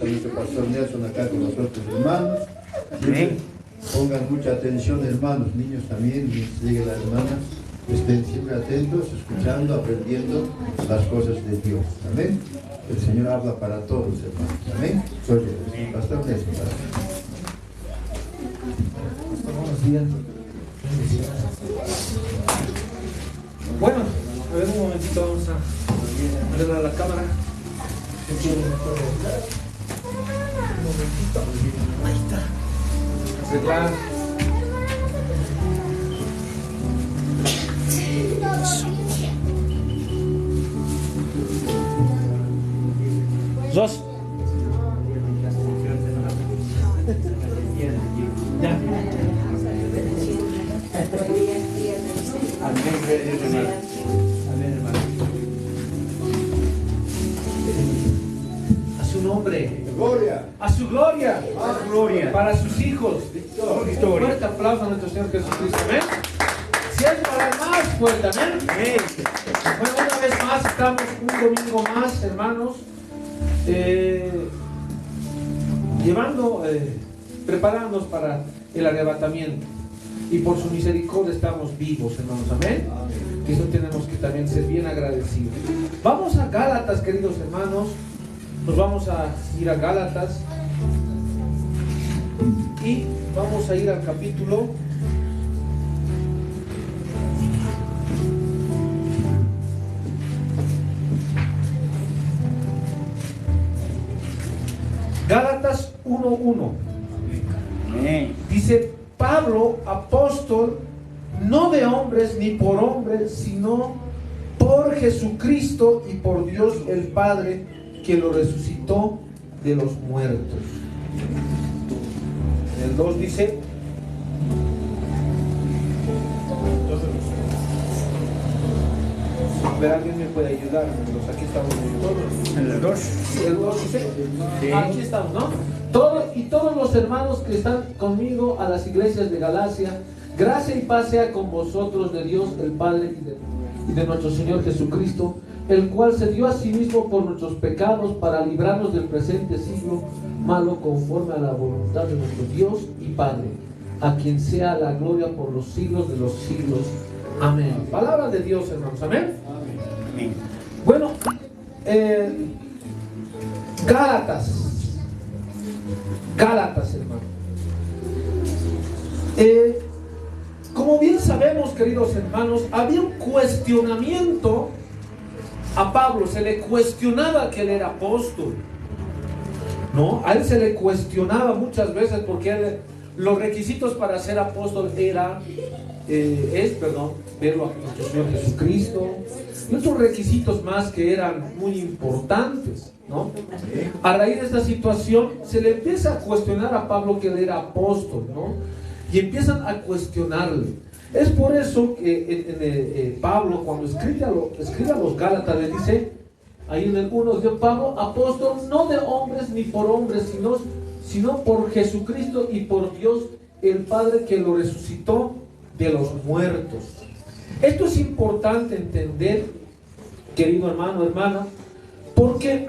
Está nuestro pastor Nelson acá con nosotros, hermanos. Siempre pongan mucha atención, hermanos, niños también, llegue la hermana. Estén siempre atentos, escuchando, aprendiendo las cosas de Dios. Amén. El Señor habla para todos, hermanos. Amén. Soy el pastor Nelson. Buenos días. Bueno, a ver un momentito, vamos a arreglar la cámara. Un momentito. Ahí está. Arreglar. Dos. Ya. Amén, hermano. A su nombre. Gloria. A su gloria. Más gloria. Para sus hijos. Un fuerte aplauso a nuestro Señor Jesucristo. Amén. Si es para más fuerte, amén. Bueno, una vez más estamos un domingo más, hermanos, preparándonos para el arrebatamiento. Y por su misericordia estamos vivos, hermanos, amén. Y eso tenemos que también ser bien agradecidos. Vamos a Gálatas, queridos hermanos. Nos vamos a ir a Gálatas. Y vamos a ir al capítulo Gálatas 1:1. Dice: Pablo, apóstol, no de hombres ni por hombres, sino por Jesucristo y por Dios el Padre, que lo resucitó de los muertos. El 2 dice: a ver, alguien me puede ayudar. Aquí estamos todos. ¿En el 2? Sí, el 2 dice. Sí. Aquí estamos, ¿no? Todos los hermanos que están conmigo a las iglesias de Galacia, gracia y paz sea con vosotros de Dios el Padre y de nuestro Señor Jesucristo, el cual se dio a sí mismo por nuestros pecados para librarnos del presente siglo malo, conforme a la voluntad de nuestro Dios y Padre, a quien sea la gloria por los siglos de los siglos. Amén. Palabra de Dios, hermanos. Amén. Amén. Bueno, Gálatas, hermano. Como bien sabemos, queridos hermanos, había un cuestionamiento a Pablo. Se le cuestionaba que él era apóstol, ¿no? A él se le cuestionaba muchas veces porque los requisitos para ser apóstol era verlo a nuestro Señor Jesucristo y otros requisitos más que eran muy importantes, ¿no? A raíz de esta situación se le empieza a cuestionar a Pablo que él era apóstol, ¿no? Y empiezan a cuestionarle. Es por eso que Pablo, cuando escribe a los Gálatas, le dice ahí en el 1, dice: Pablo, apóstol, no de hombres ni por hombres, sino por Jesucristo y por Dios el Padre, que lo resucitó de los muertos. Esto es importante entender, querido hermano, hermana, porque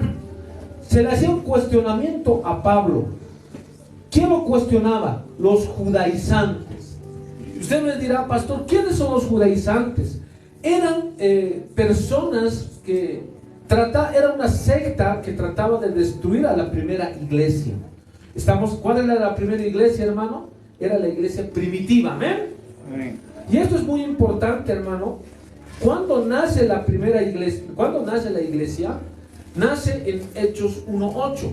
se le hacía un cuestionamiento a Pablo. ¿Quién lo cuestionaba? Los judaizantes. Usted me dirá: pastor, ¿quiénes son los judaizantes? Eran personas que era una secta que trataba de destruir a la primera iglesia. ¿Cuál era la primera iglesia, hermano? Era la iglesia primitiva, ¿amén? Y esto es muy importante, hermano. ¿Cuándo nace la primera iglesia? ¿Cuándo nace la iglesia? Nace en Hechos 1:8.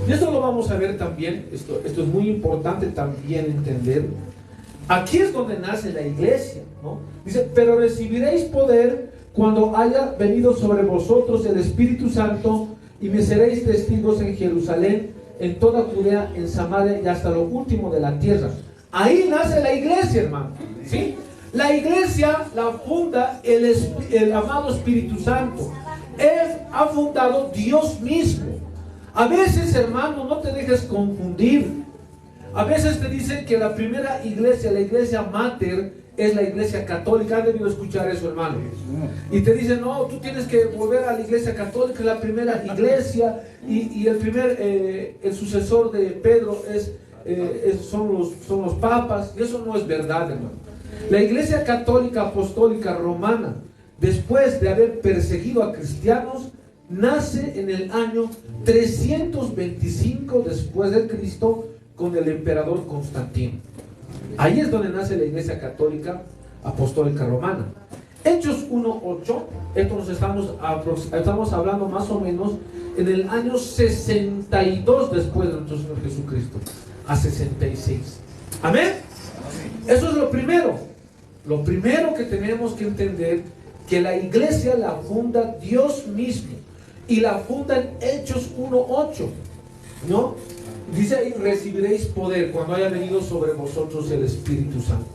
Y esto lo vamos a ver también. Esto es muy importante también entender. Aquí es donde nace la iglesia, ¿no? Dice: pero recibiréis poder cuando haya venido sobre vosotros el Espíritu Santo, y me seréis testigos en Jerusalén, en toda Judea, en Samaria y hasta lo último de la tierra. Ahí nace la iglesia, hermano, ¿sí? La iglesia la funda el amado Espíritu Santo. Él ha fundado Dios mismo. A veces, hermano, no te dejes confundir. A veces te dicen que la primera iglesia, la iglesia mater, es la iglesia católica. Han debido escuchar eso, hermano. Y te dicen, no, tú tienes que volver a la iglesia católica, es la primera iglesia, y el sucesor de Pedro son los papas. Y eso no es verdad, hermano. La iglesia católica apostólica romana, después de haber perseguido a cristianos, nace en el año 325 después de Cristo con el emperador Constantino. Ahí es donde nace la iglesia católica apostólica romana. Hechos 1:8, esto nos estamos hablando más o menos en el año 62 después de nuestro Señor Jesucristo, a 66. Amén. Eso es lo primero. Lo primero que tenemos que entender, que la iglesia la funda Dios mismo, y la funda en Hechos 1:8, ¿no? Dice ahí, recibiréis poder cuando haya venido sobre vosotros el Espíritu Santo.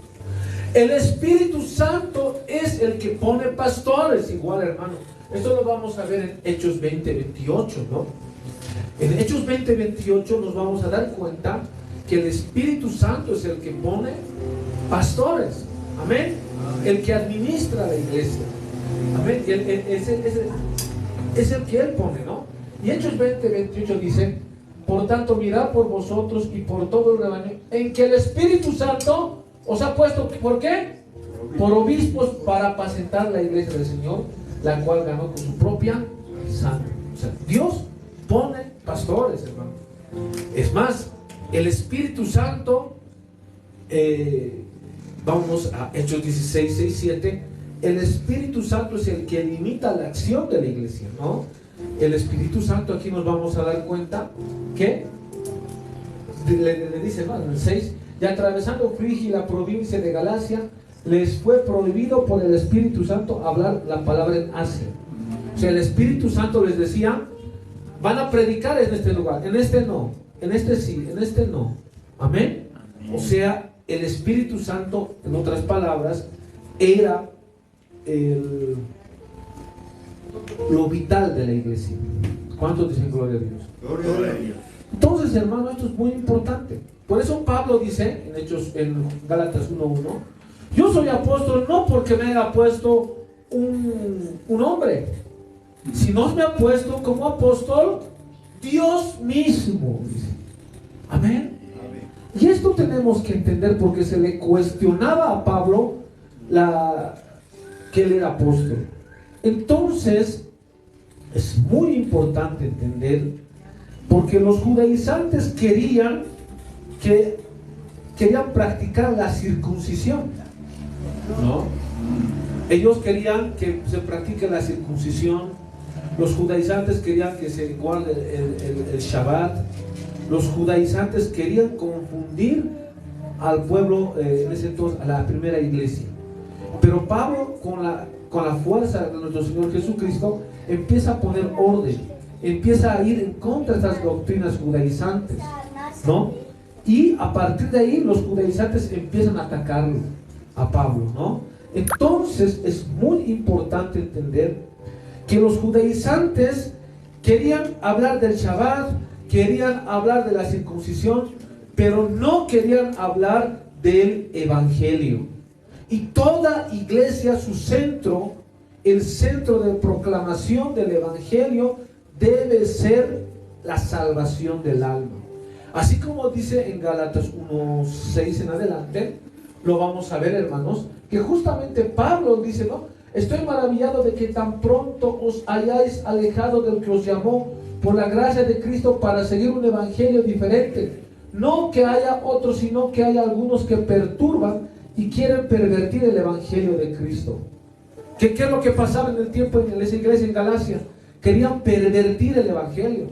El Espíritu Santo es el que pone pastores, igual, hermano. Esto lo vamos a ver en Hechos 20:28, ¿no? En Hechos 20:28 nos vamos a dar cuenta que el Espíritu Santo es el que pone pastores. Amén. El que administra la iglesia. Amén. Es el que Él pone, ¿no? Y Hechos 20:28 dice: por tanto, mirad por vosotros y por todo el rebaño, en que el Espíritu Santo os ha puesto, ¿por qué? Por obispos, para apacentar la iglesia del Señor, la cual ganó con su propia sangre. O sea, Dios pone pastores, hermano. Es más, el Espíritu Santo, vamos a Hechos 16:6-7. El Espíritu Santo es el que limita la acción de la iglesia, ¿no? El Espíritu Santo, aquí nos vamos a dar cuenta que le dice, ¿no? En el 6, y atravesando Frigia y la provincia de Galacia, les fue prohibido por el Espíritu Santo hablar la palabra en Asia. O sea, el Espíritu Santo les decía, van a predicar en este lugar, en este no, en este sí, en este no. Amén. O sea, el Espíritu Santo, en otras palabras, era lo vital de la iglesia. ¿Cuántos dicen gloria a Dios? Gloria a Dios. Entonces, hermano, esto es muy importante. Por eso Pablo dice en Gálatas 1:1, yo soy apóstol no porque me haya puesto un hombre, sino me ha puesto como apóstol Dios mismo. Amén. Y esto tenemos que entender, porque se le cuestionaba a Pablo que él era apóstol. Entonces es muy importante entender, porque los judaizantes querían practicar la circuncisión, ¿no? Ellos querían que se practique la circuncisión. Los judaizantes querían que se guarde el Shabbat. Los judaizantes querían confundir al pueblo en ese entonces, a la primera iglesia. Pero Pablo, con la fuerza de nuestro Señor Jesucristo, empieza a poner orden, empieza a ir en contra de estas doctrinas judaizantes, ¿no? Y a partir de ahí los judaizantes empiezan a atacarlo a Pablo, ¿no? Entonces es muy importante entender que los judaizantes querían hablar del Shabbat, querían hablar de la circuncisión, pero no querían hablar del Evangelio. Y toda iglesia, su centro, el centro de proclamación del Evangelio, debe ser la salvación del alma. Así como dice en Gálatas 1:6 en adelante, lo vamos a ver, hermanos, que justamente Pablo dice, ¿no? Estoy maravillado de que tan pronto os hayáis alejado del que os llamó por la gracia de Cristo para seguir un evangelio diferente. No que haya otros, sino que haya algunos que perturban y quieren pervertir el evangelio de Cristo. ¿Qué es lo que pasaba en el tiempo en esa iglesia en Galacia? Querían pervertir el evangelio.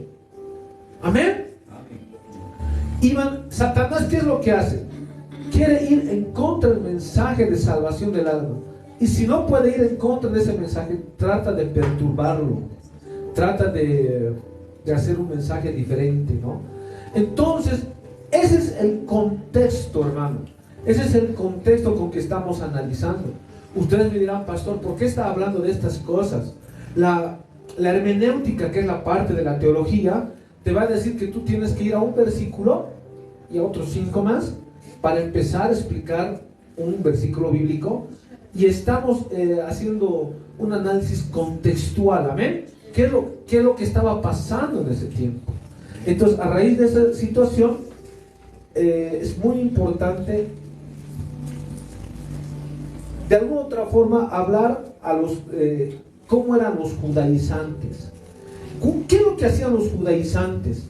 Amén. Satanás, ¿qué es lo que hace? Quiere ir en contra del mensaje de salvación del alma. Y si no puede ir en contra de ese mensaje, trata de perturbarlo, trata de hacer un mensaje diferente, ¿no? Entonces, ese es el contexto, hermano. Ese es el contexto con que estamos analizando. Ustedes me dirán, pastor, ¿por qué está hablando de estas cosas? La hermenéutica, que es la parte de la teología, te va a decir que tú tienes que ir a un versículo y a otros 5 más para empezar a explicar un versículo bíblico y estamos haciendo un análisis contextual, amén. ¿Qué es lo que estaba pasando en ese tiempo? Entonces, a raíz de esa situación, es muy importante, de alguna otra forma, hablar a los cómo eran los judaizantes. ¿Qué es lo que hacían los judaizantes?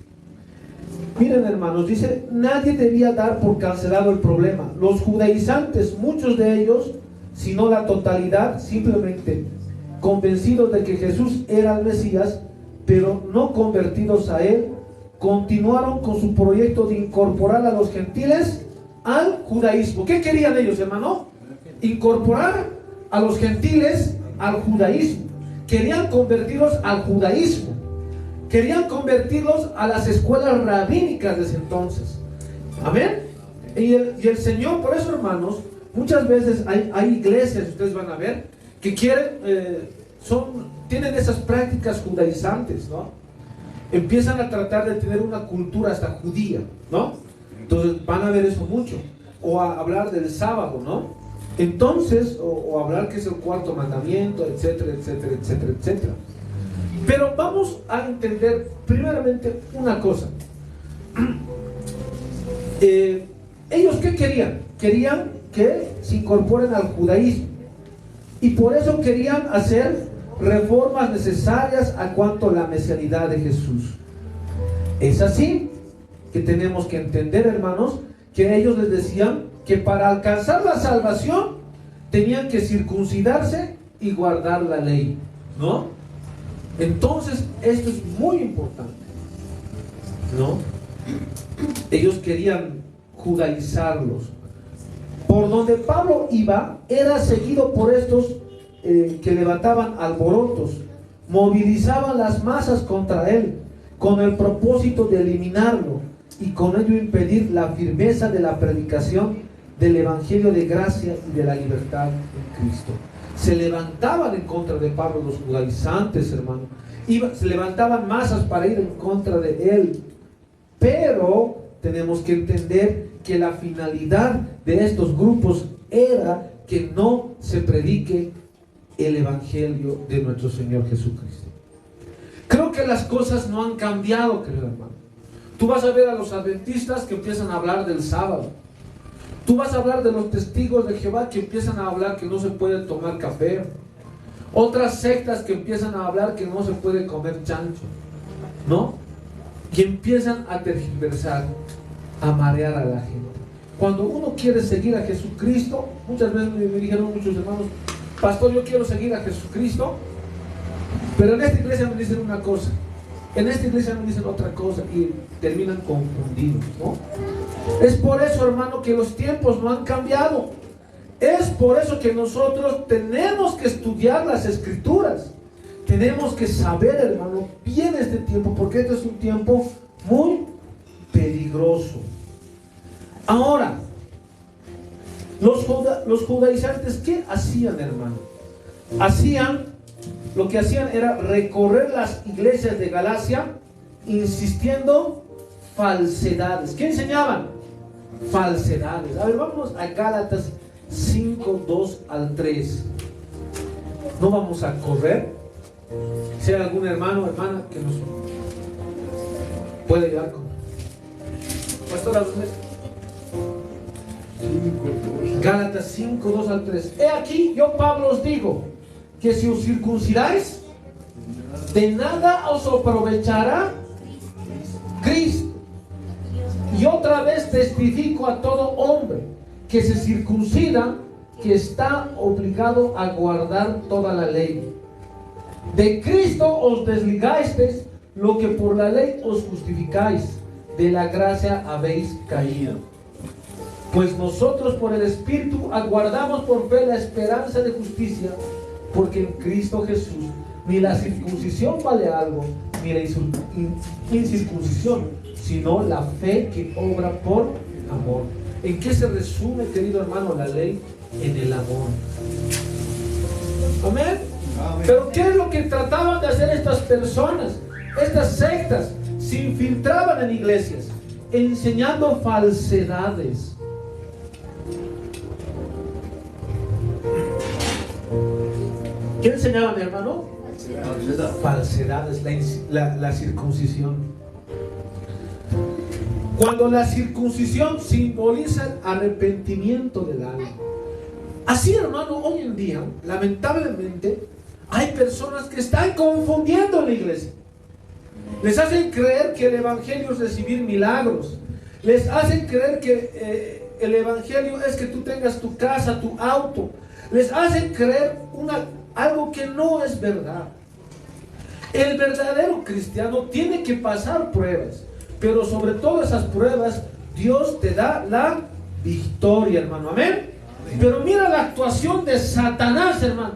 Miren, hermanos, dice, nadie debía dar por cancelado el problema. Los judaizantes, muchos de ellos, si no la totalidad, simplemente convencidos de que Jesús era el Mesías, pero no convertidos a él, continuaron con su proyecto de incorporar a los gentiles al judaísmo. ¿Qué querían ellos, hermano? Incorporar a los gentiles al judaísmo. Querían convertirlos al judaísmo. Querían convertirlos a las escuelas rabínicas de ese entonces. Amén. Y el Señor, por eso, hermanos, muchas veces hay iglesias, ustedes van a ver, que quieren, tienen esas prácticas judaizantes, ¿no? Empiezan a tratar de tener una cultura hasta judía, ¿no? Entonces van a ver eso mucho. O a hablar del sábado, ¿no? Entonces, o hablar que es el cuarto mandamiento, etcétera, etcétera, etcétera, etcétera. Pero vamos a entender primeramente una cosa. ¿Ellos qué querían? Querían que se incorporen al judaísmo. Y por eso querían hacer reformas necesarias a cuanto a la mesianidad de Jesús. Es así que tenemos que entender, hermanos, que ellos les decían que para alcanzar la salvación tenían que circuncidarse y guardar la ley, ¿no? Entonces, esto es muy importante, ¿no? Ellos querían judaizarlos. Por donde Pablo iba, era seguido por estos que levantaban alborotos, movilizaban las masas contra él, con el propósito de eliminarlo y con ello impedir la firmeza de la predicación del evangelio de gracia y de la libertad en Cristo. Se levantaban en contra de Pablo los judaizantes, hermano. Se levantaban masas para ir en contra de él. Pero tenemos que entender que la finalidad de estos grupos era que no se predique el evangelio de nuestro Señor Jesucristo. Creo que las cosas no han cambiado, querido hermano. Tú vas a ver a los adventistas que empiezan a hablar del sábado. Tú vas a hablar de los testigos de Jehová que empiezan a hablar que no se puede tomar café. Otras sectas que empiezan a hablar que no se puede comer chancho, ¿no? Y empiezan a tergiversar, a marear a la gente. Cuando uno quiere seguir a Jesucristo, muchas veces me dijeron muchos hermanos, pastor, yo quiero seguir a Jesucristo, pero en esta iglesia me dicen una cosa, en esta iglesia me dicen otra cosa, y terminan confundidos, ¿no? Es por eso, hermano, que los tiempos no han cambiado. Es por eso que nosotros tenemos que estudiar las Escrituras. Tenemos que saber, hermano, bien este tiempo, porque este es un tiempo muy peligroso. Ahora, los judaizantes, ¿qué hacían, hermano? Lo que hacían era recorrer las iglesias de Galacia, insistiendo falsedades. ¿Qué enseñaban? Falsedades. A ver, vamos a Gálatas 5, 2 al 3. No vamos a correr. Si hay algún hermano o hermana que nos puede ayudar con pastora, Gálatas 5, 2 al 3. He aquí, yo Pablo os digo que si os circuncidáis, de nada os aprovechará Cristo. Y otra vez testifico a todo hombre que se circuncida, que está obligado a guardar toda la ley. De Cristo os desligasteis, lo que por la ley os justificáis, de la gracia habéis caído. Pues nosotros por el Espíritu aguardamos por fe la esperanza de justicia, porque en Cristo Jesús ni la circuncisión vale algo, ni la incircuncisión, sino la fe que obra por amor. ¿En qué se resume, querido hermano, la ley? En el amor. Amén. Pero ¿qué es lo que trataban de hacer estas personas? Estas sectas se infiltraban en iglesias, enseñando falsedades. ¿Qué enseñaban, hermano? Falsedades, la circuncisión. Cuando la circuncisión simboliza el arrepentimiento del alma. Así, hermano, hoy en día, lamentablemente, hay personas que están confundiendo la iglesia. Les hacen creer que el evangelio es recibir milagros. Les hacen creer que el evangelio es que tú tengas tu casa, tu auto. Les hacen creer algo que no es verdad. El verdadero cristiano tiene que pasar pruebas, pero sobre todas esas pruebas Dios te da la victoria, hermano. Amén. Pero mira la actuación de Satanás, hermano.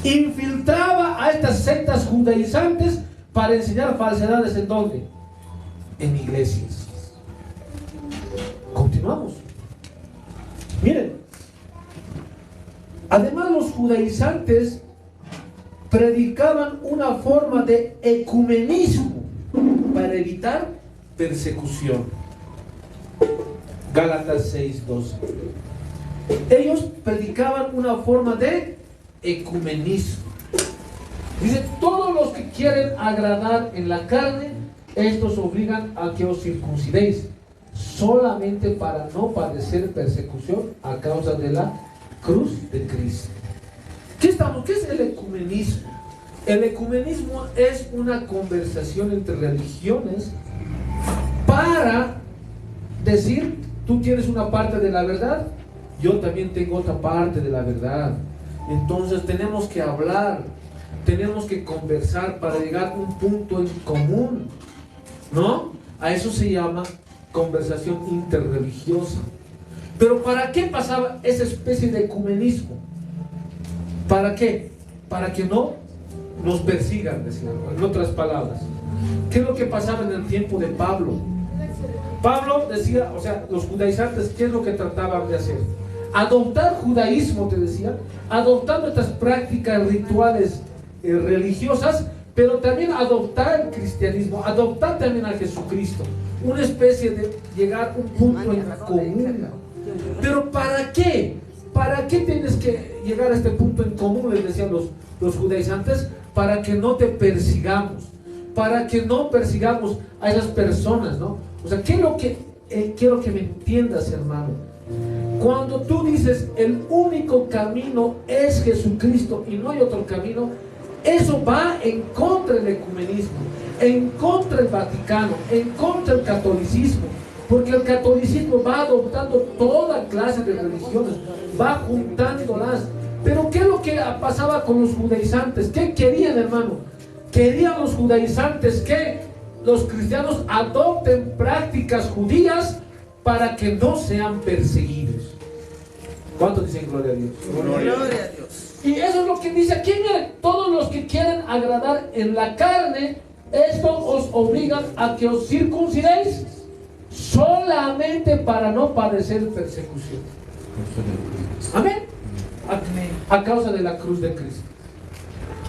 Infiltraba a estas sectas judaizantes para enseñar falsedades. ¿En dónde? En iglesias. Continuamos. Miren, además los judaizantes predicaban una forma de ecumenismo para evitar persecución. Gálatas 6:12. Ellos predicaban una forma de ecumenismo. Dice, todos los que quieren agradar en la carne, estos obligan a que os circuncidéis, solamente para no padecer persecución a causa de la cruz de Cristo. ¿Qué es el ecumenismo? El ecumenismo es una conversación entre religiones para decir, tú tienes una parte de la verdad, yo también tengo otra parte de la verdad. Entonces tenemos que hablar, tenemos que conversar para llegar a un punto en común, ¿no? A eso se llama conversación interreligiosa. Pero ¿para qué pasaba esa especie de ecumenismo? ¿Para qué? Para que no nos persigan, decían, en otras palabras. ¿Qué es lo que pasaba en el tiempo de Pablo? Pablo decía, o sea, los judaizantes, ¿qué es lo que trataban de hacer? Adoptar judaísmo, te decía, adoptando estas prácticas rituales religiosas, pero también adoptar el cristianismo, adoptar también a Jesucristo, una especie de llegar a un punto en común. Pero ¿para qué? ¿Para qué tienes que llegar a este punto en común? Les decían los judaizantes, para que no te persigamos, para que no persigamos a esas personas, ¿no? O sea, ¿qué es lo que quiero que me entiendas, hermano? Cuando tú dices el único camino es Jesucristo y no hay otro camino, eso va en contra del ecumenismo, en contra del Vaticano, en contra del catolicismo, porque el catolicismo va adoptando toda clase de religiones, va juntándolas. Pero ¿qué es lo que pasaba con los judaizantes? ¿Qué querían, hermano? Querían los judaizantes que los cristianos adopten prácticas judías para que no sean perseguidos. ¿Cuántos dicen gloria a Dios? Gloria a Dios. Y eso es lo que dice aquí, miren, todos los que quieren agradar en la carne, esto os obliga a que os circuncidéis solamente para no padecer persecución. Amén. A causa de la cruz de Cristo.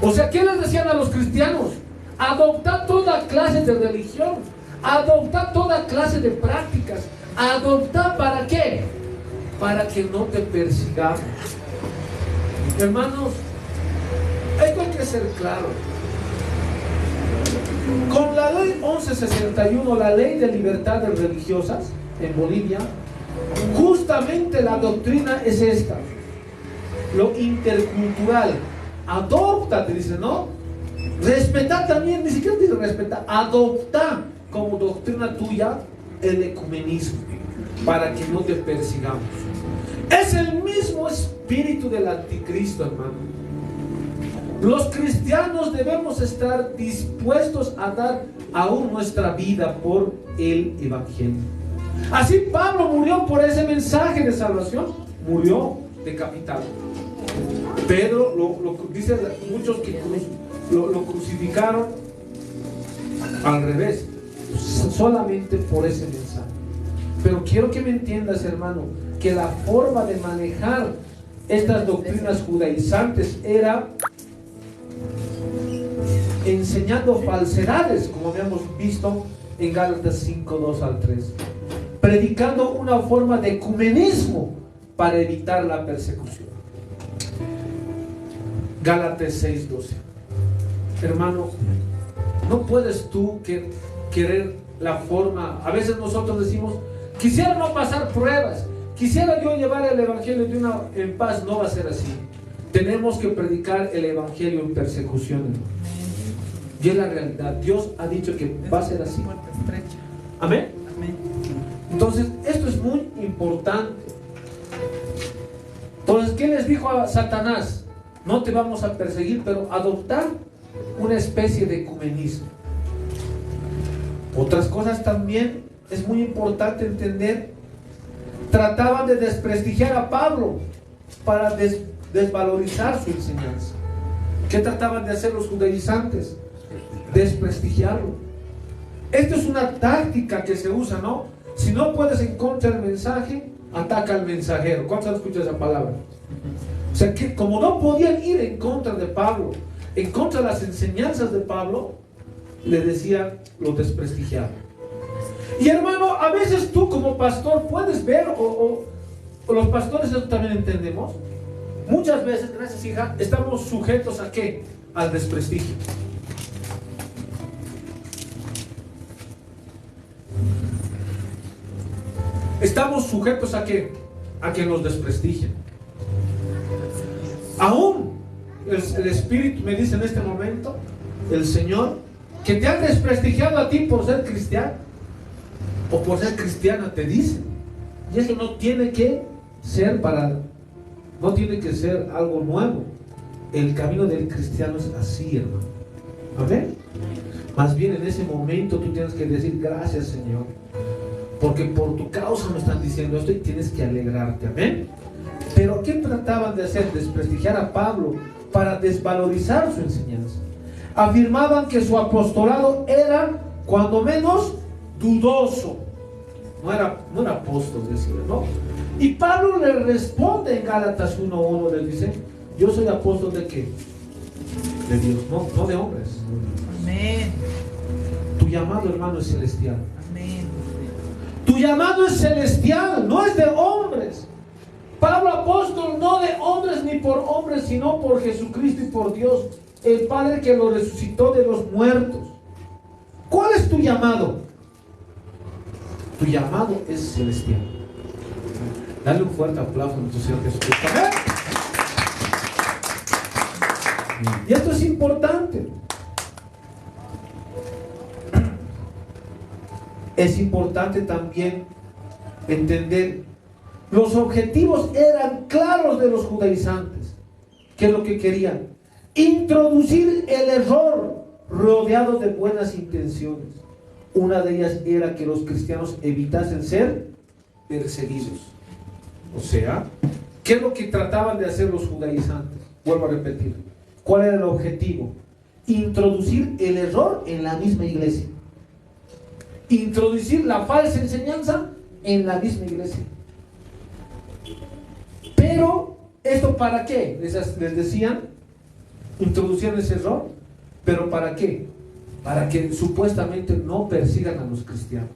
O sea, ¿qué les decían a los cristianos? Adoptar toda clase de religión, adoptar toda clase de prácticas. ¿Adoptar para qué? Para que no te persigamos. Hermanos, esto hay que ser claro. Con la ley 1161, la ley de libertades religiosas en Bolivia, justamente la doctrina es esta: lo intercultural. Adopta, te dice, ¿no? Respetar también, ni siquiera dice respetar, adopta como doctrina tuya el ecumenismo, para que no te persigamos. Es el mismo espíritu del anticristo, hermano. Los cristianos debemos estar dispuestos a dar aún nuestra vida por el evangelio. Así Pablo murió por ese mensaje de salvación, murió decapitado. Pedro, dicen muchos que lo crucificaron al revés, solamente por ese mensaje. Pero quiero que me entiendas, hermano, que la forma de manejar estas doctrinas judaizantes era enseñando falsedades, como habíamos visto en Gálatas 5, 2 al 3, predicando una forma de ecumenismo para evitar la persecución. Gálatas 6:12. Hermano, no puedes tú querer la forma. A veces nosotros decimos, quisiera no pasar pruebas, quisiera yo llevar el evangelio en paz. No va a ser así. Tenemos que predicar el evangelio en persecución, hermano. Y es la realidad. Dios ha dicho que va a ser así. Amén. Entonces, esto es muy importante. Entonces, ¿qué les dijo a Satanás? No te vamos a perseguir, pero adoptar una especie de ecumenismo. Otras cosas también es muy importante entender. Trataban de desprestigiar a Pablo para desvalorizar su enseñanza. ¿Qué trataban de hacer los judaizantes? Desprestigiarlo. Esto es una táctica que se usa, ¿no? Si no puedes en contra del mensaje, ataca al mensajero. ¿Cuántos han escuchado esa palabra? O sea, que como no podían ir en contra de Pablo, en contra de las enseñanzas de Pablo, le decían, lo desprestigiaban. Y hermano, a veces tú como pastor puedes ver, o los pastores eso también entendemos, muchas veces, gracias hija, estamos sujetos a ¿qué? Al desprestigio. Estamos sujetos a ¿qué? A que nos desprestigien. Aún el Espíritu me dice en este momento, el Señor, que te han desprestigiado a ti por ser cristiano o por ser cristiana, te dice. Y eso no tiene que ser no tiene que ser algo nuevo. El camino del cristiano es así, hermano. Amén. Más bien en ese momento tú tienes que decir, gracias, Señor, porque por tu causa me están diciendo esto y tienes que alegrarte. Amén. Pero ¿qué trataban de hacer? Desprestigiar a Pablo para desvalorizar su enseñanza. Afirmaban que su apostolado era cuando menos dudoso. No era apóstol, decía, ¿no? Y Pablo le responde en Gálatas 1:1, le dice, yo soy apóstol ¿de qué? De Dios, no de hombres. Amén. Tu llamado, hermano, es celestial. Amén. Tu llamado es celestial, no es de hombres. Pablo apóstol no de hombres ni por hombres, sino por Jesucristo y por Dios, el Padre que lo resucitó de los muertos. ¿Cuál es tu llamado? Tu llamado es celestial. Dale un fuerte aplauso a nuestro Señor Jesucristo. ¿Amén? Y esto es importante. Es importante también entender, los objetivos eran claros de los judaizantes. ¿Qué es lo que querían? Introducir el error rodeado de buenas intenciones. Una de ellas era que los cristianos evitasen ser perseguidos. O sea, ¿qué es lo que trataban de hacer los judaizantes? Vuelvo a repetir. ¿Cuál era el objetivo? Introducir el error en la misma iglesia. Introducir la falsa enseñanza en la misma iglesia. Pero, ¿esto para qué? Les decían, introducían ese error, pero ¿para qué? Para que supuestamente no persigan a los cristianos.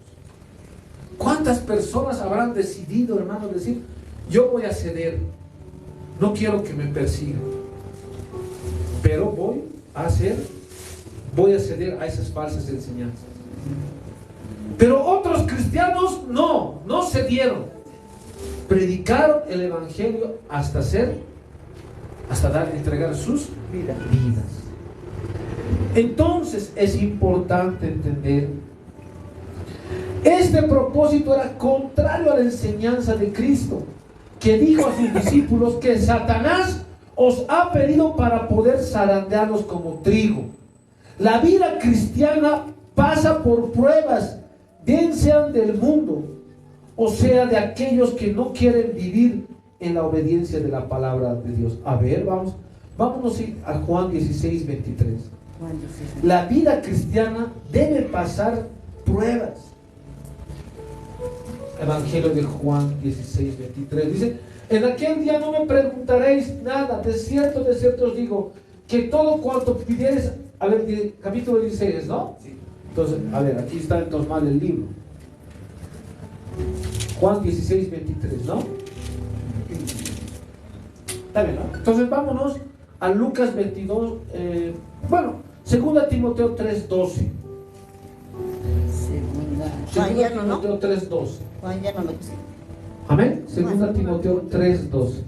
¿Cuántas personas habrán decidido, hermano, decir, yo voy a ceder, no quiero que me persigan, pero voy a ceder a esas falsas enseñanzas? Pero otros cristianos no cedieron. Predicaron el evangelio hasta entregar sus vidas. Entonces es importante entender, este propósito era contrario a la enseñanza de Cristo, que dijo a sus discípulos que Satanás os ha pedido para poder zarandearlos como trigo. La vida cristiana pasa por pruebas, bien sean del mundo, o sea de aquellos que no quieren vivir en la obediencia de la palabra de Dios. A ver, vámonos a Juan 16:23. La vida cristiana debe pasar pruebas. Evangelio de Juan 16:23 dice: en aquel día no me preguntaréis nada, de cierto os digo, que todo cuanto pidiereis. A ver, capítulo 16, ¿no? Sí. Entonces, a ver, aquí está entonces mal el libro. Juan 16:23, ¿no? Está bien, ¿no? Entonces vámonos a Lucas 22, 2 Timoteo 3:12. Juan ya no, ¿no? Timoteo 3:12. Juan ya no lo dice. Amén. 2 Timoteo 3:12.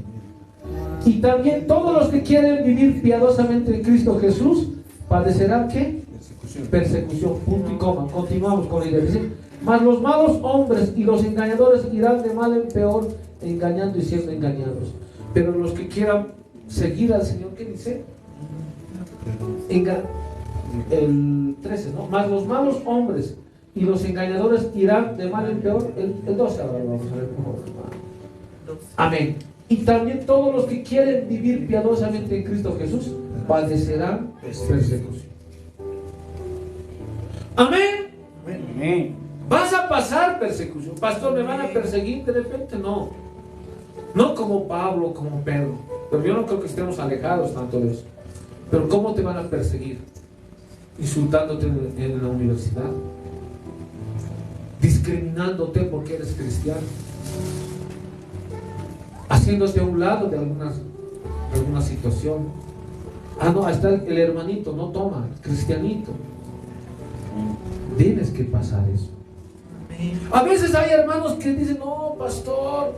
Y también todos los que quieren vivir piadosamente en Cristo Jesús padecerán ¿qué? Persecución. Punto y coma. Continuamos con la idea. Dice, mas los malos hombres y los engañadores irán de mal en peor, engañando y siendo engañados. Pero los que quieran seguir al Señor, ¿qué dice? El 13, ¿no? Mas los malos hombres y los engañadores irán de mal en peor. El 12 ahora lo vamos a ver, por favor. Amén. Y también todos los que quieren vivir piadosamente en Cristo Jesús padecerán persecución. Amén. Amén. Vas a pasar persecución. Pastor, ¿me van a perseguir de repente? No. No como Pablo, como Pedro. Pero yo no creo que estemos alejados tanto de eso. Pero ¿cómo te van a perseguir? Insultándote en la universidad, discriminándote porque eres cristiano, haciéndote a un lado de alguna situación. No, ahí está el hermanito, no toma, cristianito. Tienes que pasar eso. A veces hay hermanos que dicen, no, pastor,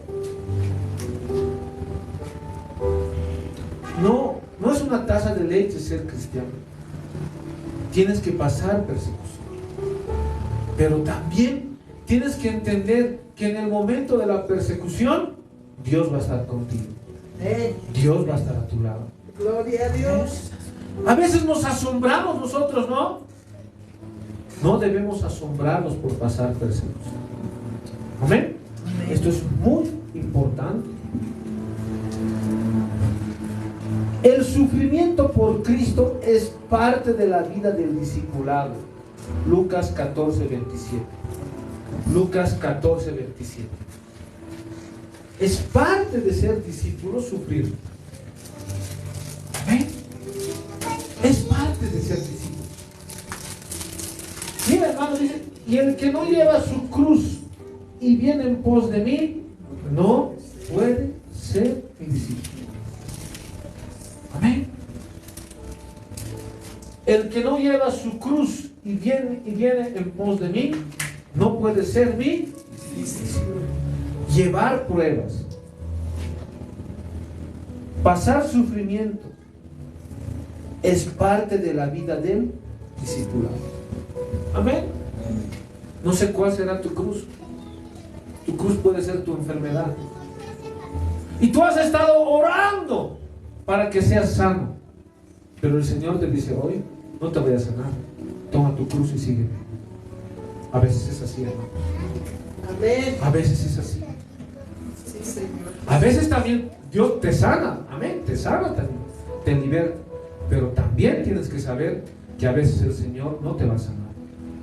no es una taza de leche ser cristiano. Tienes que pasar persecución. Pero también tienes que entender que en el momento de la persecución, Dios va a estar contigo. Dios va a estar a tu lado. Gloria a Dios. A veces nos asombramos nosotros, ¿no? No debemos asombrarnos por pasar persecución. ¿Amén? Esto es muy importante. El sufrimiento por Cristo es parte de la vida del discipulado. Lucas 14:27. Lucas 14:27. Es parte de ser discípulo sufrir. ¿Amén? Es parte de ser discípulo. Mira, hermano, dice, y el que no lleva su cruz y viene en pos de mí, no puede ser mi discípulo. Amén. El que no lleva su cruz y viene en pos de mí, no puede ser mi discípulo. Llevar pruebas, pasar sufrimiento, es parte de la vida del discipulado. Amén. No sé cuál será tu cruz. Tu cruz puede ser tu enfermedad. Y tú has estado orando para que seas sano. Pero el Señor te dice, hoy no te voy a sanar. Toma tu cruz y sígueme. A veces es así, hermano. Amén. A veces es así. Sí, Señor. A veces también Dios te sana. Amén. Te sana también. Te liberta. Pero también tienes que saber que a veces el Señor no te va a sanar.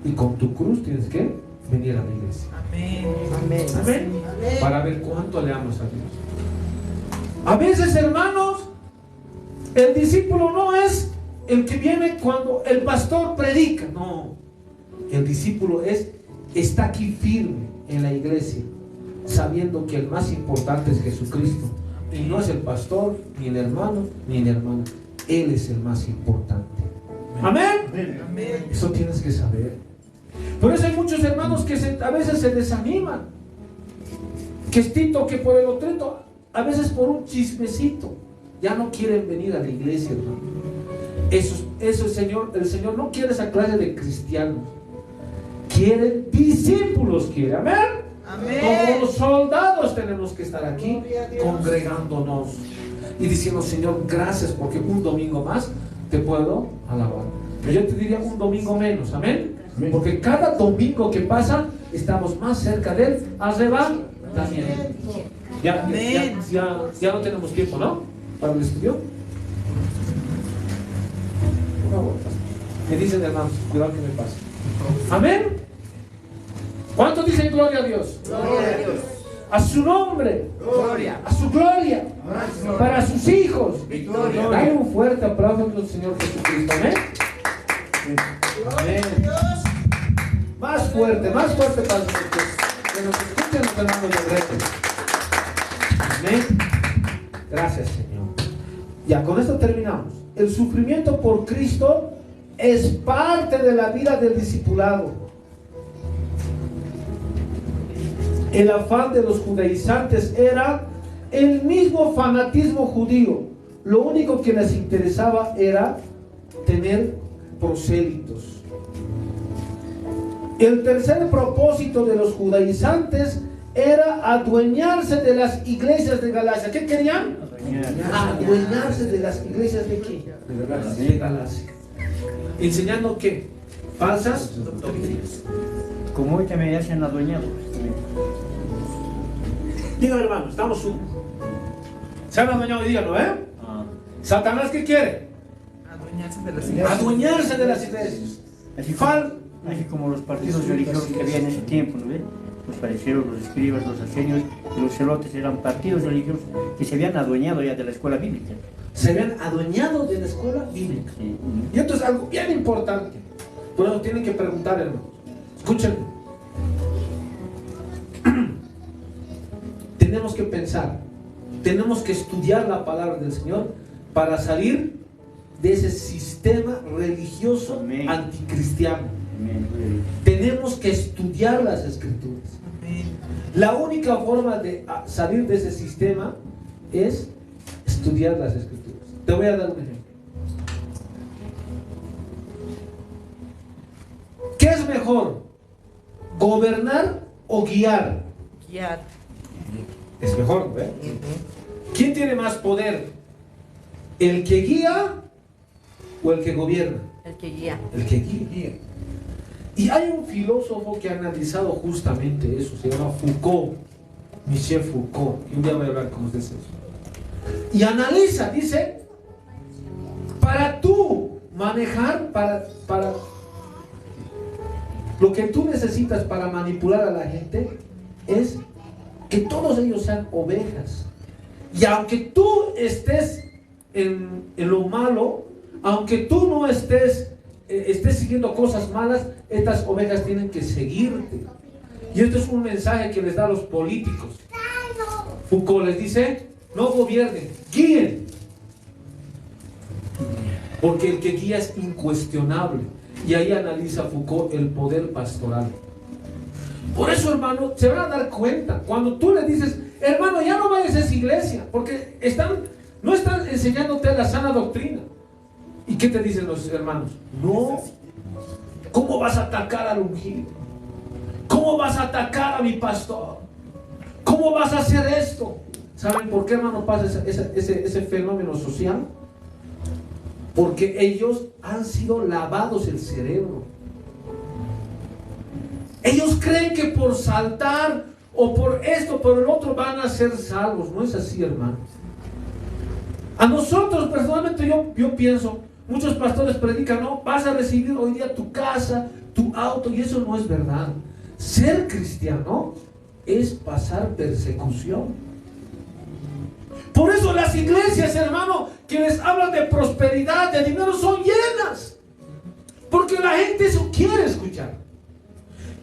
Y con tu cruz tienes que venir a la iglesia. Amén. Amén. Amén. Para ver cuánto le amas a Dios. A veces, hermanos, el discípulo no es el que viene cuando el pastor predica. No. El discípulo está aquí firme en la iglesia, sabiendo que el más importante es Jesucristo. Y no es el pastor, ni el hermano, ni la hermana. Él es el más importante. Amén. Amén. Eso tienes que saber. Por eso hay muchos hermanos que a veces se desaniman. Que estito, que por el otro, a veces por un chismecito, ya no quieren venir a la iglesia, hermano. Eso el Señor no quiere esa clase de cristianos. Quiere discípulos, quiere. Amén. Amén. Como los soldados tenemos que estar aquí congregándonos y diciendo, Señor, gracias porque un domingo más te puedo alabar. Pero yo te diría un domingo menos. Amén. Porque cada domingo que pasa estamos más cerca del arrebatamiento. Ya no tenemos tiempo, ¿no? Para el estudio. Por favor, me dicen, hermanos, cuidado que me pase. Amén. ¿Cuántos dicen gloria a Dios? Gloria a Dios. A su nombre. Gloria. A su gloria. Para sus hijos. Victoria. Dale un fuerte aplauso al Señor Jesucristo. Amén. Amén. Más fuerte para nosotros. Que nos escuchen los hermanos de Reto. Amén. Gracias, Señor. Ya, con esto terminamos. El sufrimiento por Cristo es parte de la vida del discipulado. El afán de los judaizantes era el mismo fanatismo judío. Lo único que les interesaba era tener prosélitos. El tercer propósito de los judaizantes era adueñarse de las iglesias de Galacia. ¿Qué querían? Adueñarse de las iglesias de qué? De Galacia. ¿Enseñando qué? Falsas doctrinas. Como hoy también ya se han adueñado. Digan, hermano, estamos juntos. Se han adueñado hoy día, ¿no? ¿Satanás qué quiere? Adueñarse de las iglesias. Adueñarse de las iglesias. Así como los partidos religiosos que había en ese tiempo, ¿no ves? Los fariseos, los escribas, los asenios y los celotes eran partidos religiosos que se habían adueñado ya de la escuela bíblica. Se habían adueñado de la escuela bíblica. Sí. Y esto es algo bien importante. Por eso tienen que preguntar, hermanos. Escúchenme. Tenemos que pensar, tenemos que estudiar la palabra del Señor para salir de ese sistema religioso anticristiano. Tenemos que estudiar las escrituras. La única forma de salir de ese sistema es estudiar las escrituras. Te voy a dar un ejemplo. ¿Qué es mejor? ¿Gobernar o guiar? Guiar. Es mejor, ¿eh? ¿Quién tiene más poder? ¿El que guía o el que gobierna? El que guía. El que guía. Y hay un filósofo que ha analizado justamente eso, se llama Foucault, Michel Foucault, y un día voy a hablar con ustedes eso. Y analiza, dice, para tú manejar, para lo que tú necesitas para manipular a la gente es que todos ellos sean ovejas. Y aunque tú estés en lo malo, aunque tú no estés siguiendo cosas malas, estas ovejas tienen que seguirte. Y esto es un mensaje que les da a los políticos. Foucault les dice, no gobiernen, guíen. Porque el que guía es incuestionable. Y ahí analiza Foucault el poder pastoral. Por eso, hermano, se van a dar cuenta cuando tú le dices, hermano, ya no vayas a esa iglesia, porque no están enseñándote la sana doctrina. ¿Y qué te dicen los hermanos? No. ¿Cómo vas a atacar al ungido? ¿Cómo vas a atacar a mi pastor? ¿Cómo vas a hacer esto? ¿Saben por qué, hermano, pasa ese fenómeno social? Porque ellos han sido lavados el cerebro. Ellos creen que por saltar o por esto, por el otro van a ser salvos. No es así, hermano. A nosotros, personalmente, yo pienso, muchos pastores predican, no, vas a recibir hoy día tu casa, tu auto, y eso no es verdad. Ser cristiano es pasar persecución. Por eso las iglesias, hermano, que les hablan de prosperidad, de dinero, son llenas. Porque la gente eso quiere escuchar.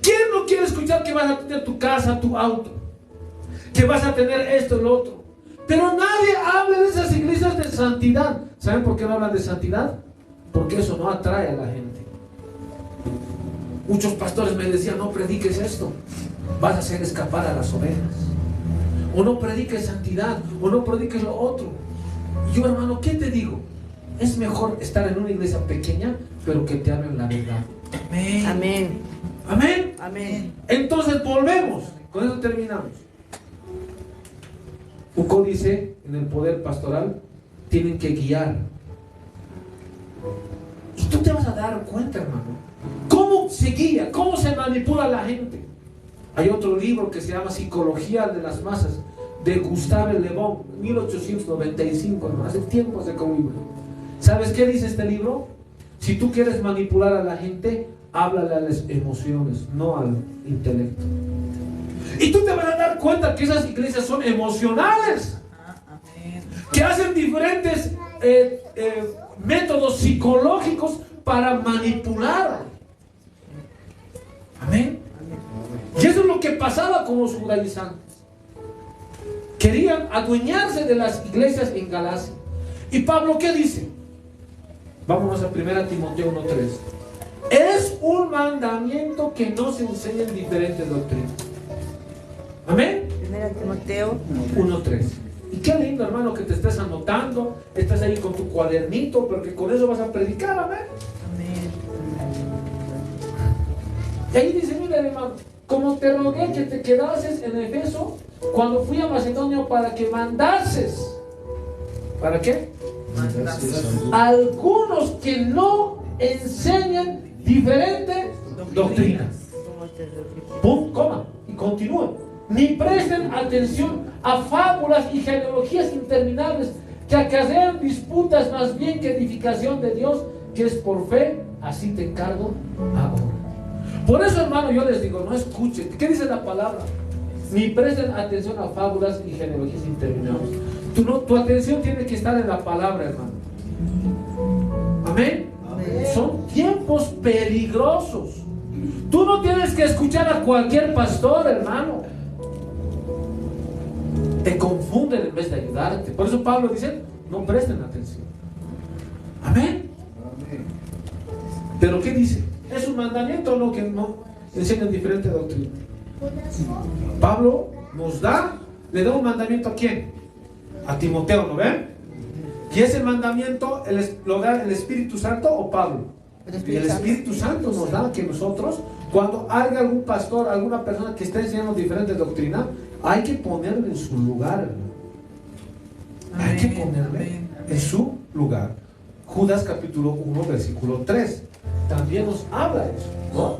¿Quién no quiere escuchar que vas a tener tu casa, tu auto? Que vas a tener esto y lo otro. Pero nadie habla de esas iglesias de santidad. ¿Saben por qué no hablan de santidad? Porque eso no atrae a la gente. Muchos pastores me decían, no prediques esto, vas a hacer escapar a las ovejas. O no prediques santidad, o no prediques lo otro. Y yo, hermano, ¿qué te digo? Es mejor estar en una iglesia pequeña, pero que te hablen la verdad. Amén. Amén. Amén. Amén. Entonces volvemos, con eso terminamos. Foucault dice, en el poder pastoral, tienen que guiar. Y tú te vas a dar cuenta, hermano, cómo se guía, cómo se manipula a la gente. Hay otro libro que se llama Psicología de las Masas, de Gustave Le Bon, 1895, hermano, hace tiempo sacó un libro. ¿Sabes qué dice este libro? Si tú quieres manipular a la gente, háblale a las emociones, no al intelecto. Y tú te vas a dar cuenta que esas iglesias son emocionales, que hacen diferentes métodos psicológicos para manipular. Amén. Y eso es lo que pasaba con los judaizantes. Querían adueñarse de las iglesias en Galacia. ¿Y Pablo qué dice? Vámonos a 1 Timoteo 1:3. Es un mandamiento que no se enseñen diferentes doctrinas. Amén. 1 Timoteo 1:3. Y qué lindo, hermano, que te estés anotando, estás ahí con tu cuadernito, porque con eso vas a predicar, amén. Amén. Y ahí dice, mira, hermano, como te rogué que te quedases en Efeso cuando fui a Macedonia para que mandases. ¿Para qué? Algunos que no enseñan diferentes doctrinas. Pum, coma, y continúa. Ni presten atención a fábulas y genealogías interminables que acarrean disputas más bien que edificación de Dios, que es por fe, así te encargo ahora. Por eso, hermano, yo les digo, no escuchen. ¿Qué dice la palabra? Ni presten atención a fábulas y genealogías interminables. Tu atención tiene que estar en la palabra, hermano. Amén. Son tiempos peligrosos. Tú no tienes que escuchar a cualquier pastor, hermano. Te confunden en vez de ayudarte. Por eso Pablo dice, no presten atención. Amén. Pero ¿qué dice? ¿Es un mandamiento o no que no enseñan diferente doctrina? Pablo le da un mandamiento a quién? A Timoteo, ¿no ven? ¿Y ese mandamiento lo da el Espíritu Santo o Pablo? Y el Espíritu Santo nos da que nosotros, cuando haya algún pastor, alguna persona que esté enseñando diferentes doctrinas, hay que ponerle en su lugar. Hay que ponerle en su lugar. Judas capítulo 1, versículo 3. También nos habla de eso, ¿no?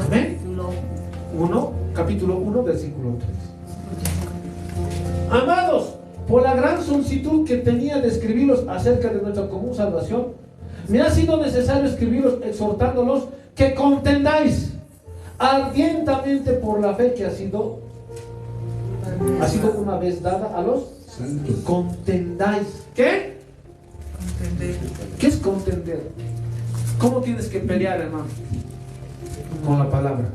Amén. Capítulo 1, versículo 3. Amados, por la gran solicitud que tenía de escribirlos acerca de nuestra común salvación, me ha sido necesario escribirlos exhortándolos que contendáis ardientemente por la fe que ha sido una vez dada a los santos. Contendáis. ¿Qué? Contender. ¿Qué es contender? ¿Cómo tienes que pelear, hermano? Con la palabra.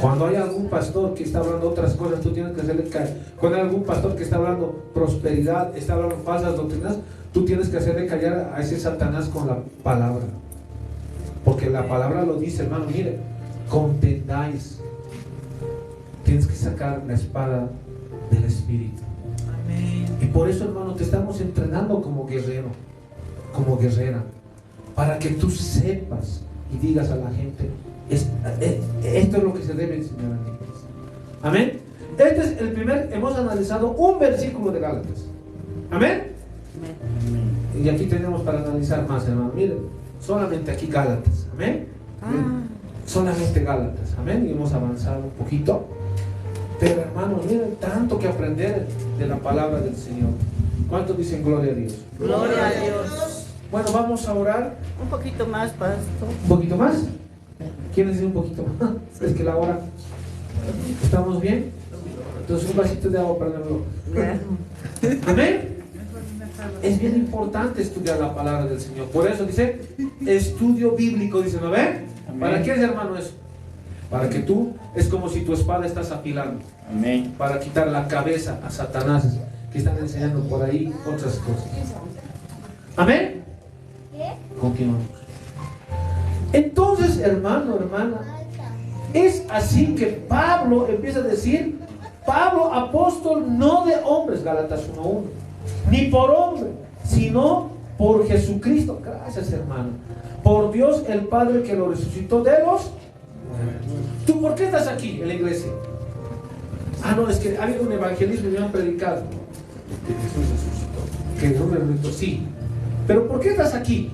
Cuando hay algún pastor que está hablando otras cosas, tú tienes que hacerle caer. Cuando hay algún pastor que está hablando prosperidad, está hablando falsas doctrinas, tú tienes que hacerle callar a ese Satanás con la palabra. Porque la palabra lo dice, hermano, mire, contendáis. Tienes que sacar la espada del Espíritu. Amén. Y por eso, hermano, te estamos entrenando como guerrero, como guerrera, para que tú sepas y digas a la gente, esto es lo que se debe enseñar a la iglesia. Amén. Este es el hemos analizado un versículo de Gálatas. Amén. Y aquí tenemos para analizar más, hermano. Miren, solamente aquí Gálatas. Amén. Solamente Gálatas. Amén. Y hemos avanzado un poquito. Pero, hermano, miren, tanto que aprender de la palabra del Señor. ¿Cuántos dicen gloria a Dios? Gloria a Dios. Bueno, vamos a orar. Un poquito más, pastor. ¿Un poquito más? ¿Quieren decir un poquito más? Es que la hora. ¿Estamos bien? Entonces un vasito de agua para el Amén. Es bien importante estudiar la palabra del Señor. Por eso dice, estudio bíblico, dice, ¿no ven? ¿Para qué es, hermano, eso? Para que tú, es como si tu espada estás afilando. Amén. Para quitar la cabeza a Satanás, que están enseñando por ahí otras cosas. Amén. Continuamos. Entonces, hermano, hermana, es así que Pablo empieza a decir, Pablo, apóstol no de hombres, Gálatas 1:1, ni por hombre, sino por Jesucristo. Gracias, hermano. Por Dios el Padre que lo resucitó de los. ¿Tú por qué estás aquí en la iglesia? No, es que ha habido un evangelismo y me han predicado que Jesús resucitó. Que Jesús resucitó, sí. Pero ¿por qué estás aquí?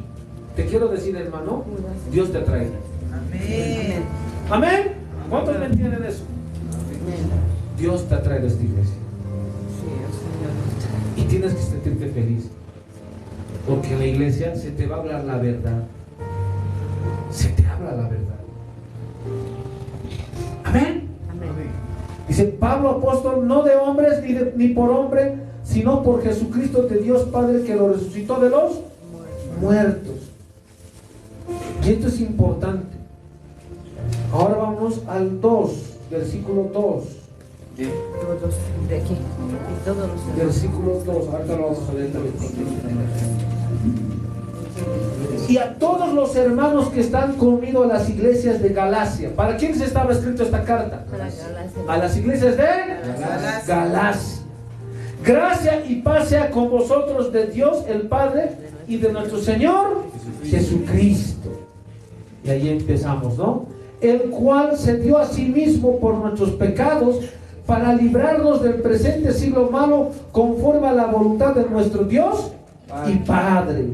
Te quiero decir, hermano, Dios te trae. Amén. Amén. ¿Cuántos me entienden eso? Dios te atrae a esta iglesia. Y tienes que sentirte feliz. Porque en la iglesia se te va a hablar la verdad. Se te habla la verdad. Amén. Dice Pablo, apóstol no de hombres ni por hombre, sino por Jesucristo de Dios Padre que lo resucitó de los muertos. Y esto es importante. Ahora vamos al 2, versículo 2. Todos de aquí. Y todos los Versículo 2, ahorita lo vamos a leer también. Y a todos los hermanos que están conmigo a las iglesias de Galacia. ¿Para quiénes estaba escrito esta carta? A las iglesias de Galacia. Gracia y paz sea con vosotros de Dios el Padre y de nuestro Señor Jesucristo. Y ahí empezamos, ¿no? El cual se dio a sí mismo por nuestros pecados para librarnos del presente siglo malo conforme a la voluntad de nuestro Dios y Padre.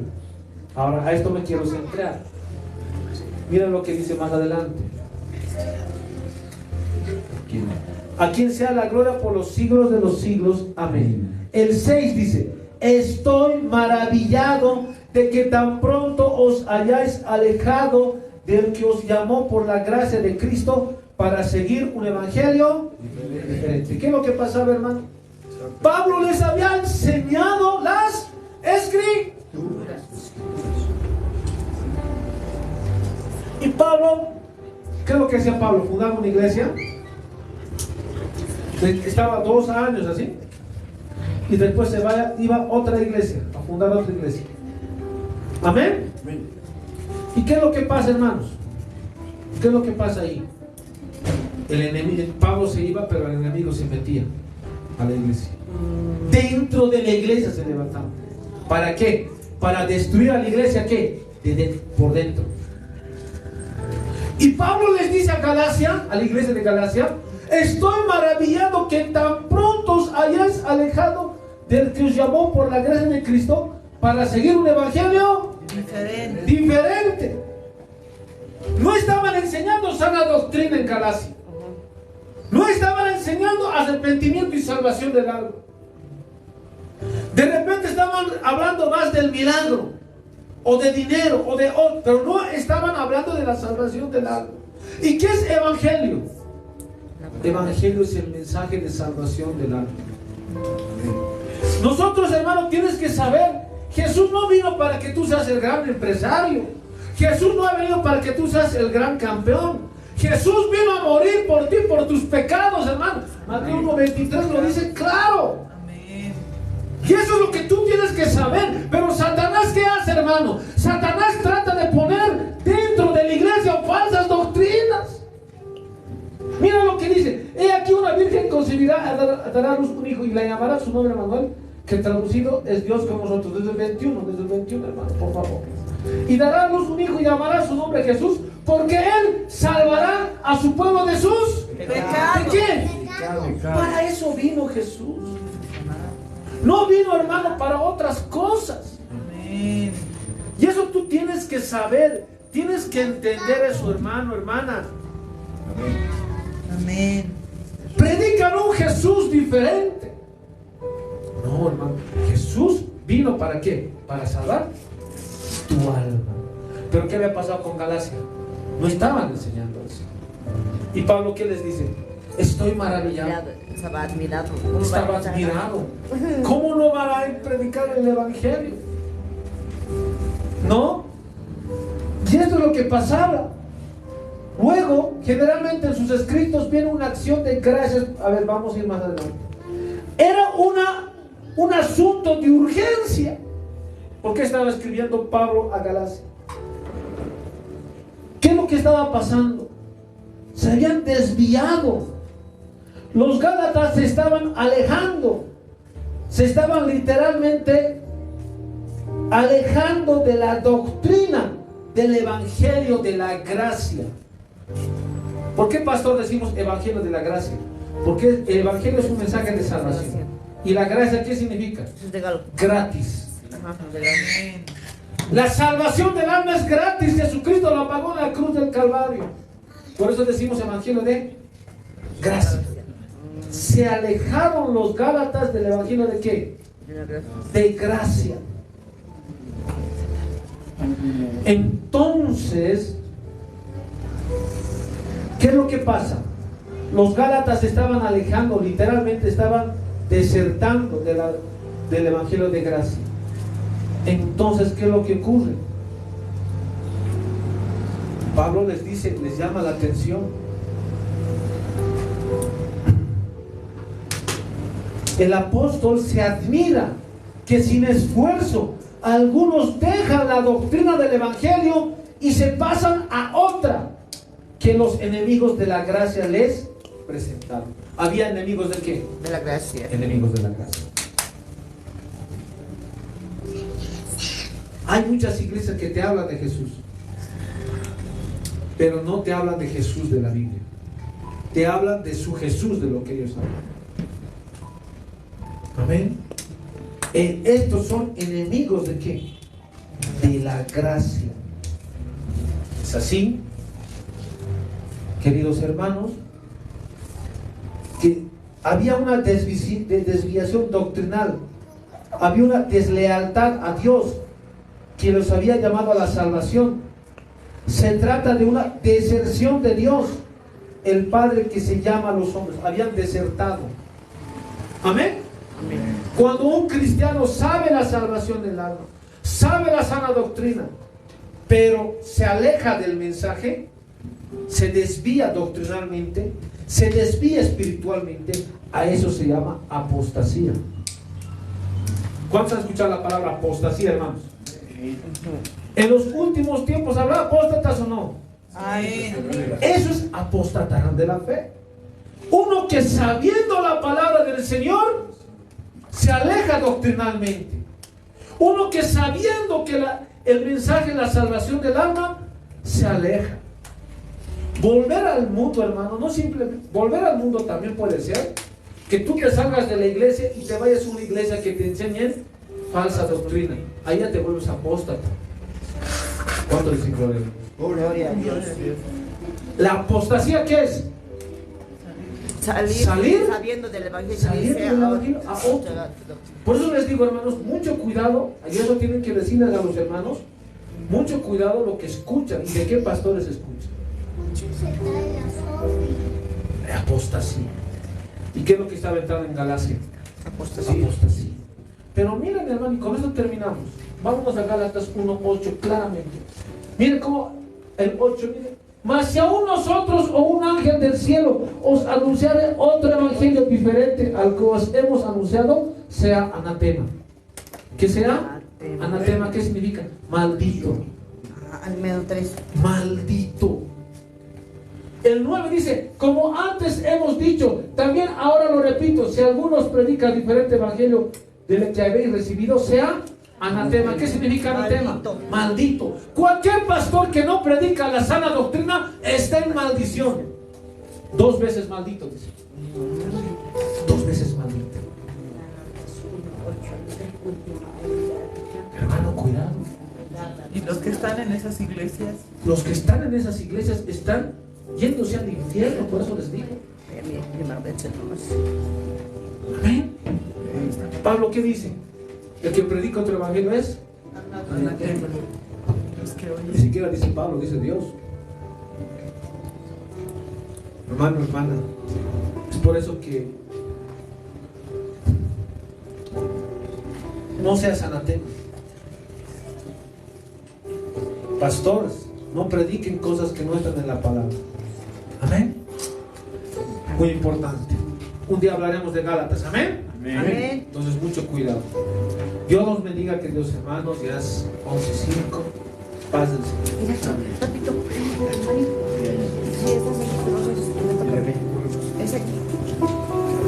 Ahora a esto me quiero centrar. Miren lo que dice más adelante. A quien sea la gloria por los siglos de los siglos. Amén. El 6 dice: estoy maravillado de que tan pronto os hayáis alejado del que os llamó por la gracia de Cristo para seguir un evangelio diferente. ¿Qué es lo que pasaba, hermano? Pablo les había enseñado las escrituras. Y Pablo, ¿qué es lo que hacía Pablo? Fundaba una iglesia. Estaba 2 años así. Y después iba a otra iglesia, a fundar otra iglesia. Amén. ¿Y qué es lo que pasa, hermanos? ¿Qué es lo que pasa ahí? El enemigo, Pablo se iba, pero el enemigo se metía a la iglesia. Dentro de la iglesia se levantaba. ¿Para qué? Para destruir a la iglesia, ¿qué? Por dentro. Y Pablo les dice a Galacia, a la iglesia de Galacia: estoy maravillado que tan pronto os hayáis alejado del que os llamó por la gracia de Cristo para seguir un evangelio diferente. No estaban enseñando sana doctrina en Galacia. No estaban enseñando arrepentimiento y salvación del alma. De repente estaban hablando más del milagro, o de dinero, o de otro, pero no estaban hablando de la salvación del alma. ¿Y qué es evangelio? Evangelio es el mensaje de salvación del alma. Nosotros, hermanos, tienes que saber: Jesús no vino para que tú seas el gran empresario. Jesús no ha venido para que tú seas el gran campeón. Jesús vino a morir por ti, por tus pecados, hermano. Mateo 1:23 lo dice claro. Y eso es lo que tú tienes que saber. Pero Satanás, ¿qué hace, hermano? Satanás trata de poner dentro de la iglesia falsas doctrinas. Mira lo que dice: he aquí una virgen concebirá, dará a luz un hijo y le llamará su nombre Manuel, que traducido es Dios con nosotros. Desde el 21, hermano, por favor. Y dará a luz un hijo y llamará su nombre Jesús, porque él salvará a su pueblo de sus pecados. ¿De qué? Para eso vino Jesús. No vino, hermano, para otras cosas. Amén. Y eso tú tienes que saber, tienes que entender eso, hermano, hermana. Amén. Predican un Jesús diferente. No, hermano, Jesús vino ¿para qué? Para salvar tu alma. Pero ¿qué había pasado con Galacia? No estaban enseñando eso. ¿Y Pablo qué les dice? Estoy maravillado. Estaba admirado. Estaba admirado. ¿Cómo no van a predicar el evangelio? ¿No? Y esto es lo que pasaba. Luego, generalmente en sus escritos viene una acción de gracias. A ver, vamos a ir más adelante. Era un asunto de urgencia. ¿Por qué estaba escribiendo Pablo a Galacia? ¿Qué es lo que estaba pasando? Se habían desviado. Los gálatas se estaban alejando. Se estaban literalmente alejando de la doctrina del evangelio de la gracia. ¿Por qué, pastor, decimos evangelio de la gracia? Porque el evangelio es un mensaje de salvación. ¿Y la gracia qué significa? Gratis. La salvación del alma es gratis. Jesucristo lo pagó en la cruz del Calvario. Por eso decimos evangelio de gracia. Se alejaron los gálatas del evangelio de ¿qué? De gracia. Entonces, ¿qué es lo que pasa? Los gálatas se estaban alejando, literalmente estaban desertando del evangelio de gracia. Entonces, ¿qué es lo que ocurre? Pablo les dice, les llama la atención. El apóstol se admira que sin esfuerzo algunos dejan la doctrina del Evangelio y se pasan a otra que los enemigos de la gracia les presentaron. ¿Había enemigos de qué? De la gracia. Enemigos de la gracia. Hay muchas iglesias que te hablan de Jesús, pero no te hablan de Jesús de la Biblia. Te hablan de su Jesús, de lo que ellos hablan. Amén. Estos son enemigos de qué? De la gracia. ¿Es así? Queridos hermanos, que había una desviación doctrinal, había una deslealtad a Dios que los había llamado a la salvación. Se trata de una deserción de Dios, el Padre que se llama a los hombres. Habían desertado. Amén. Cuando un cristiano sabe la salvación del alma, sabe la sana doctrina, pero se aleja del mensaje, se desvía doctrinalmente, se desvía espiritualmente, a eso se llama apostasía. ¿Cuántos han escuchado la palabra apostasía, hermanos? En los últimos tiempos, ¿habrá apóstatas o no? Eso es apostatar de la fe. Uno que sabiendo la palabra del Señor se aleja doctrinalmente. Uno que sabiendo que el mensaje de la salvación del alma se aleja. Volver al mundo, hermano, no simplemente volver al mundo también puede ser que tú te salgas de la iglesia y te vayas a una iglesia que te enseñen falsa doctrina. Ahí ya te vuelves apóstata. ¿Cuánto dicen gloria a Dios? Gloria a Dios. ¿La apostasía qué es? Salir sabiendo del Evangelio. Salir del Evangelio a otro. Por eso les digo, hermanos, mucho cuidado. Y eso tienen que decirles a los hermanos. Mucho cuidado lo que escuchan y de qué pastores escuchan. Apostasía. ¿Y qué es lo que está aventando en Galacia? Apostasía. Pero miren, hermano, y con eso terminamos. Vámonos a Gálatas 1:8 claramente. Miren cómo el 8, miren. Mas si aún nosotros o un ángel del cielo os anunciare otro evangelio diferente al que os hemos anunciado, sea anatema. ¿Qué será? Anatema, ¿qué significa? Maldito. Al menos 3. Maldito. El 9 dice, como antes hemos dicho, también ahora lo repito, si alguno os predica diferente evangelio del que habéis recibido, sea anatema. ¿Qué significa anatema? Maldito. Maldito. Cualquier pastor que no predica la sana doctrina está en maldición. 2 veces maldito, dice. 2 veces maldito. Hermano, cuidado. Y los que están en esas iglesias, Los que están en esas iglesias están yéndose al infierno, por eso les digo. Amén. Pablo, ¿qué dice? El que predica otro evangelio es anatema. los que oyen. Ni siquiera dice Pablo, dice Dios. Hermano, hermana, es por eso que no seas anatema. Pastores, no prediquen cosas que no están en la palabra. Amén. Muy importante. Un día hablaremos de Gálatas. Amén. Amén. Entonces, mucho cuidado. Dios nos bendiga, queridos hermanos. Ya es 11:05. Paz del Señor. Mira, papito.